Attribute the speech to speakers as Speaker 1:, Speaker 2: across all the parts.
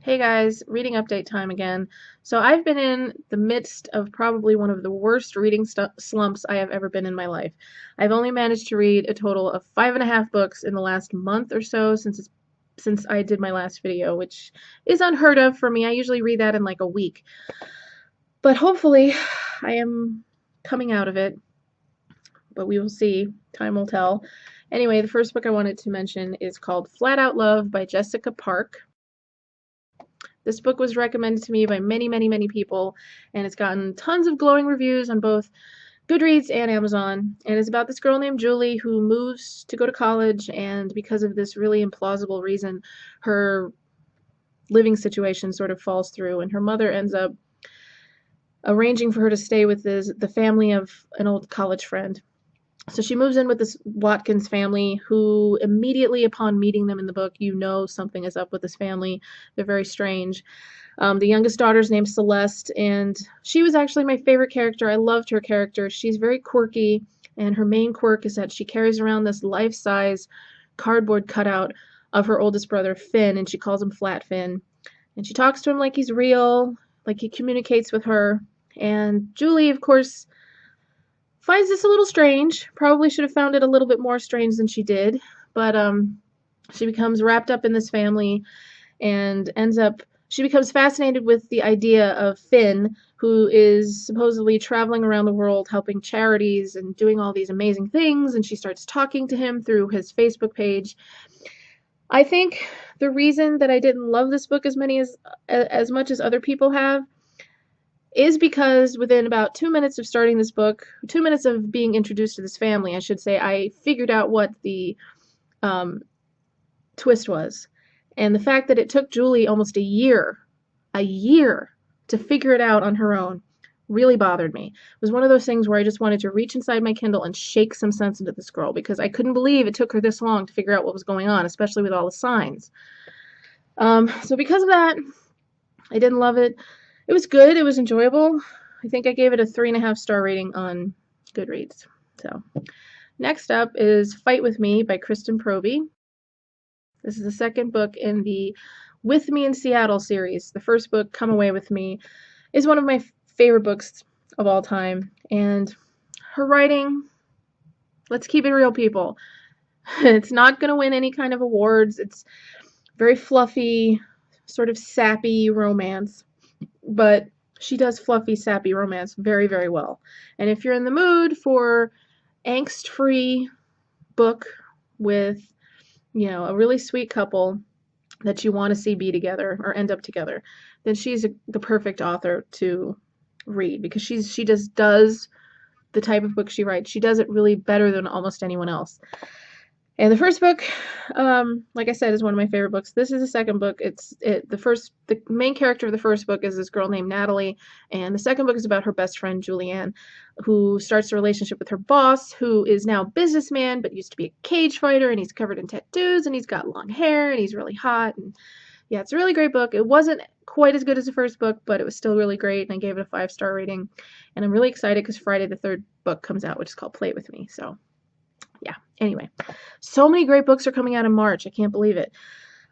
Speaker 1: Hey guys, reading update time again. So I've been in the midst of probably one of the worst reading slumps I have ever been in my life. I've only managed to read a total of 5.5 books in the last month or so since I did my last video, which is unheard of for me. I usually read that in like a week. But hopefully I am coming out of it, but we will see. Time will tell. Anyway, the first book I wanted to mention is called Flat Out Love by Jessica Park. This book was recommended to me by many, many, many people, and it's gotten tons of glowing reviews on both Goodreads and Amazon. And it's about this girl named Julie who moves to go to college, and because of this really implausible reason, her living situation sort of falls through, and her mother ends up arranging for her to stay with the family of an old college friend. So she moves in with this Watkins family who immediately upon meeting them in the book, you know something is up with this family. They're very strange. The youngest daughter's named Celeste, and she was actually my favorite character. I loved her character. She's very quirky, and her main quirk is that she carries around this life-size cardboard cutout of her oldest brother, Finn, and she calls him Flat Finn. And she talks to him like he's real, like he communicates with her. And Julie, of course, finds this a little strange. Probably should have found it a little bit more strange than she did, but she becomes wrapped up in this family and she becomes fascinated with the idea of Finn, who is supposedly traveling around the world helping charities and doing all these amazing things, and she starts talking to him through his Facebook page. I think the reason that I didn't love this book as much as other people have is because within about 2 minutes of starting this book, 2 minutes of being introduced to this family, I should say, I figured out what the twist was. And the fact that it took Julie almost a year to figure it out on her own, really bothered me. It was one of those things where I just wanted to reach inside my Kindle and shake some sense into this girl because I couldn't believe it took her this long to figure out what was going on, especially with all the signs. So because of that, I didn't love it. It was good. It was enjoyable. I think I gave it a 3.5-star rating on Goodreads. So, next up is Fight With Me by Kristen Proby. This is the second book in the With Me in Seattle series. The first book, Come Away With Me, is one of my favorite books of all time. And her writing, let's keep it real, people. It's not going to win any kind of awards. It's very fluffy, sort of sappy romance. But she does fluffy, sappy romance very, very well. And if you're in the mood for angst-free book with, a really sweet couple that you want to see be together or end up together, then she's the perfect author to read because she just does the type of book she writes. She does it really better than almost anyone else. And the first book, like I said, is one of my favorite books. This is the second book. The main character of the first book is this girl named Natalie, and the second book is about her best friend Julianne, who starts a relationship with her boss, who is now a businessman but used to be a cage fighter, and he's covered in tattoos, and he's got long hair, and he's really hot, and yeah, it's a really great book. It wasn't quite as good as the first book, but it was still really great, and I gave it a 5-star rating. And I'm really excited because Friday the third book comes out, which is called Play It With Me. So yeah, anyway, so many great books are coming out in March. I can't believe it.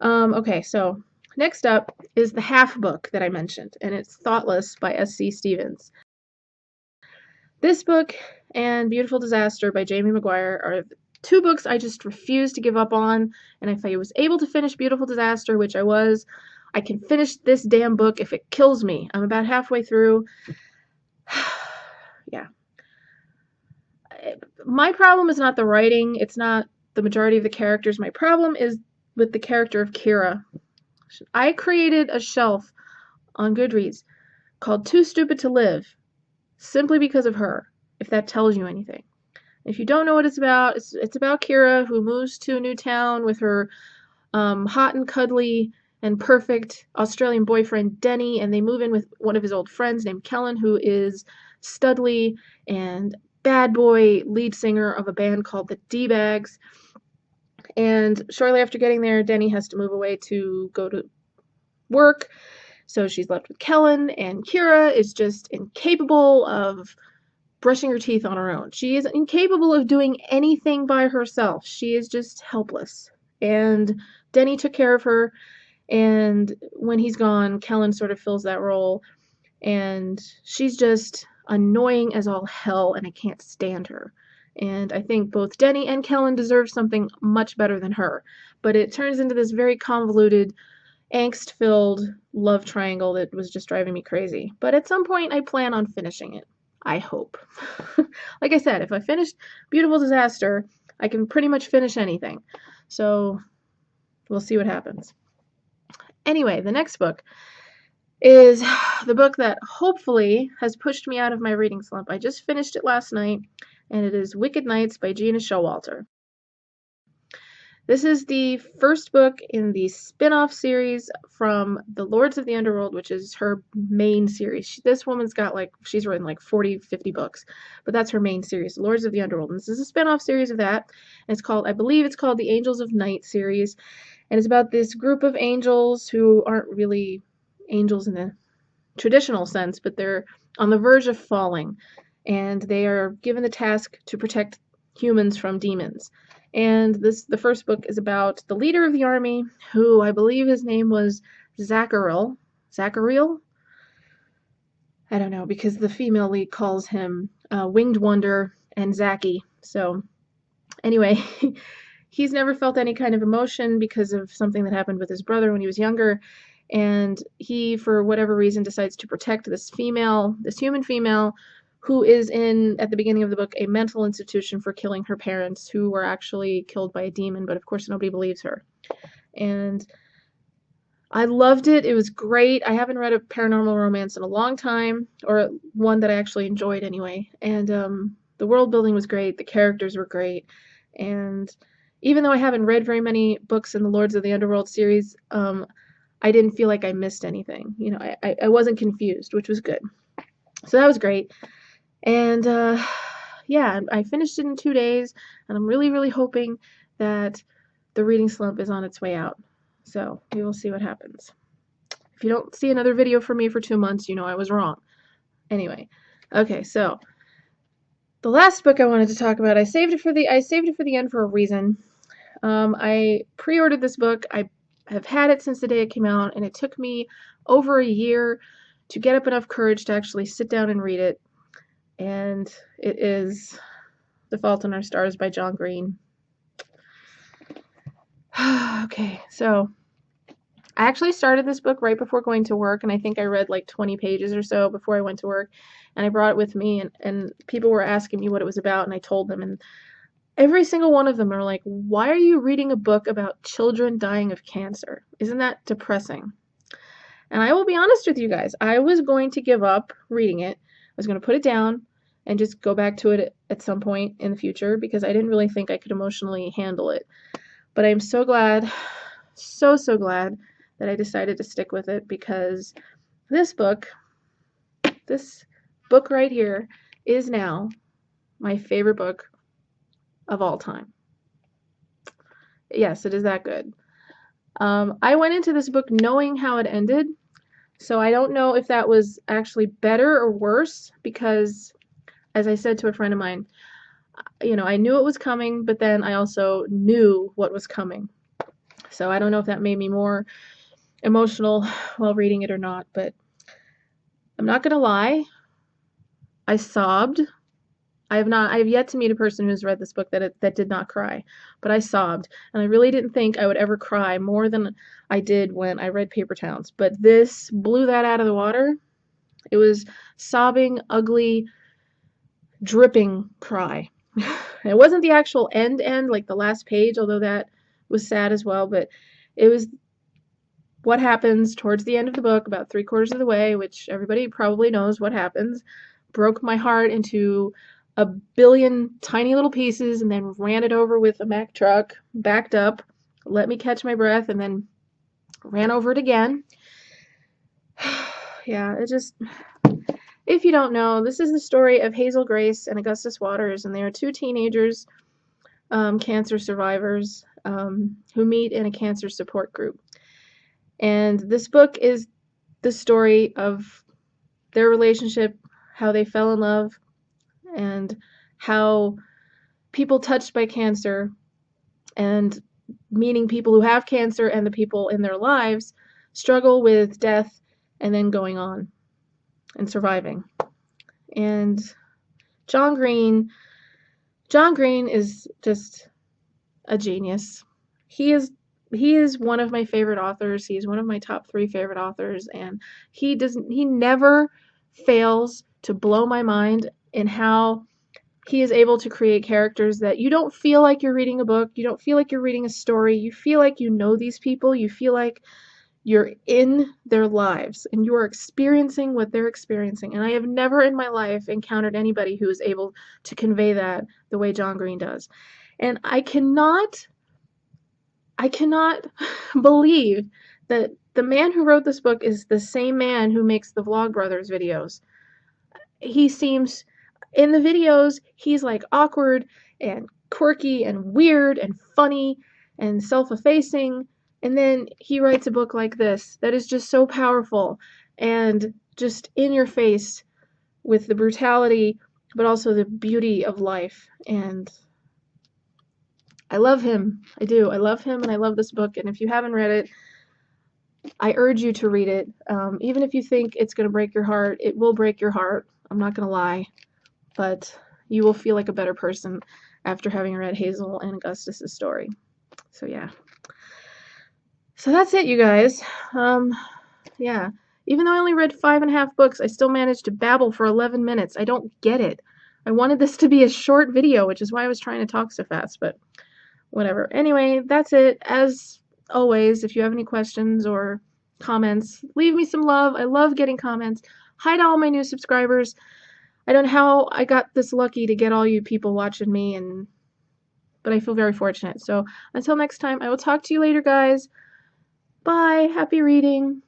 Speaker 1: Okay, so next up is the half book that I mentioned, and it's Thoughtless by S.C. Stevens. This book and Beautiful Disaster by Jamie McGuire are two books I just refuse to give up on, and if I was able to finish Beautiful Disaster, which I was, I can finish this damn book if it kills me. I'm about halfway through. Yeah. My problem is not the writing. It's not the majority of the characters. My problem is with the character of Kira. I created a shelf on Goodreads called Too Stupid to Live simply because of her, if that tells you anything. If you don't know what it's about Kira who moves to a new town with her hot and cuddly and perfect Australian boyfriend Denny, and they move in with one of his old friends named Kellen, who is studly and bad boy lead singer of a band called the D-Bags. And shortly after getting there, Denny has to move away to go to work, so she's left with Kellen, and Kira is just incapable of brushing her teeth on her own. She is incapable of doing anything by herself. She is just helpless. And Denny took care of her, And when he's gone, Kellen sort of fills that role, and she's just annoying as all hell, and I can't stand her. And I think both Denny and Kellen deserve something much better than her. But it turns into this very convoluted, angst-filled love triangle that was just driving me crazy. But at some point, I plan on finishing it. I hope. Like I said, if I finish Beautiful Disaster, I can pretty much finish anything. So we'll see what happens. Anyway, the next book is the book that hopefully has pushed me out of my reading slump. I just finished it last night, and it is Wicked Nights by Gina Showalter. This is the first book in the spin-off series from The Lords of the Underworld, which is her main series. This woman's got she's written 40, 50 books, but that's her main series, The Lords of the Underworld. And this is a spin-off series of that. And I believe it's called the Angels of Night series. And it's about this group of angels who aren't really angels in the traditional sense, but they're on the verge of falling. And they are given the task to protect humans from demons. And the first book is about the leader of the army, who I believe his name was Zachariel? I don't know, because the female lead calls him Winged Wonder and Zachy. So anyway, he's never felt any kind of emotion because of something that happened with his brother when he was younger. And he, for whatever reason, decides to protect this human female, who is at the beginning of the book, a mental institution for killing her parents, who were actually killed by a demon, but of course nobody believes her. And I loved it. It was great. I haven't read a paranormal romance in a long time, or one that I actually enjoyed anyway. And the world building was great. The characters were great. And even though I haven't read very many books in the Lords of the Underworld series, I didn't feel like I missed anything. I wasn't confused, which was good. So that was great. And yeah, I finished it in 2 days, and I'm really, really hoping that the reading slump is on its way out. So we will see what happens. If you don't see another video from me for 2 months, you know I was wrong. Anyway, okay, so the last book I wanted to talk about, I saved it for the end for a reason. I pre-ordered this book. I have had it since the day it came out, and it took me over a year to get up enough courage to actually sit down and read it. And it is The Fault in Our Stars by John Green. Okay, so I actually started this book right before going to work, and I think I read 20 pages or so before I went to work, and I brought it with me, and people were asking me what it was about, and I told them, and every single one of them are like, why are you reading a book about children dying of cancer? Isn't that depressing? And I will be honest with you guys, I was going to give up reading it. I was going to put it down and just go back to it at some point in the future because I didn't really think I could emotionally handle it. But I'm so glad, so glad that I decided to stick with it, because this book right here is now my favorite book of all time. Yes, it is that good. I went into this book knowing how it ended, so I don't know if that was actually better or worse, because, as I said to a friend of mine, I knew it was coming, but then I also knew what was coming. So I don't know if that made me more emotional while reading it or not, but I'm not gonna lie, I sobbed. I have yet to meet a person who's read this book that did not cry, but I sobbed, and I really didn't think I would ever cry more than I did when I read Paper Towns, but this blew that out of the water. It was sobbing, ugly, dripping cry. It wasn't the actual end, like the last page, although that was sad as well, but it was what happens towards the end of the book, about 3/4 of the way, which everybody probably knows what happens, broke my heart into a billion tiny little pieces, and then ran it over with a Mack truck, backed up, let me catch my breath, and then ran over it again. Yeah, if you don't know, this is the story of Hazel Grace and Augustus Waters, and they are two teenagers, cancer survivors, who meet in a cancer support group. And this book is the story of their relationship, how they fell in love, and how people touched by cancer, and meeting people who have cancer and the people in their lives, struggle with death and then going on and surviving. And John Green is just a genius. He is one of my favorite authors. He's one of my top 3 favorite authors, and he never fails to blow my mind in how he is able to create characters that you don't feel like you're reading a book, you don't feel like you're reading a story, you feel like you know these people, you feel like you're in their lives and you are experiencing what they're experiencing. And I have never in my life encountered anybody who is able to convey that the way John Green does. And I cannot believe that the man who wrote this book is the same man who makes the Vlogbrothers videos. He seems, in the videos, he's like awkward and quirky and weird and funny and self-effacing. And then he writes a book like this that is just so powerful and just in your face with the brutality, but also the beauty of life. And I love him. I do. I love him and I love this book. And if you haven't read it, I urge you to read it. Even if you think it's going to break your heart, it will break your heart. I'm not going to lie. But you will feel like a better person after having read Hazel and Augustus's story. So yeah. So that's it, you guys. Yeah. Even though I only read 5.5 books, I still managed to babble for 11 minutes. I don't get it. I wanted this to be a short video, which is why I was trying to talk so fast, but whatever. Anyway, that's it. As always, if you have any questions or comments, leave me some love. I love getting comments. Hi to all my new subscribers. I don't know how I got this lucky to get all you people watching me, but I feel very fortunate. So until next time, I will talk to you later, guys. Bye. Happy reading.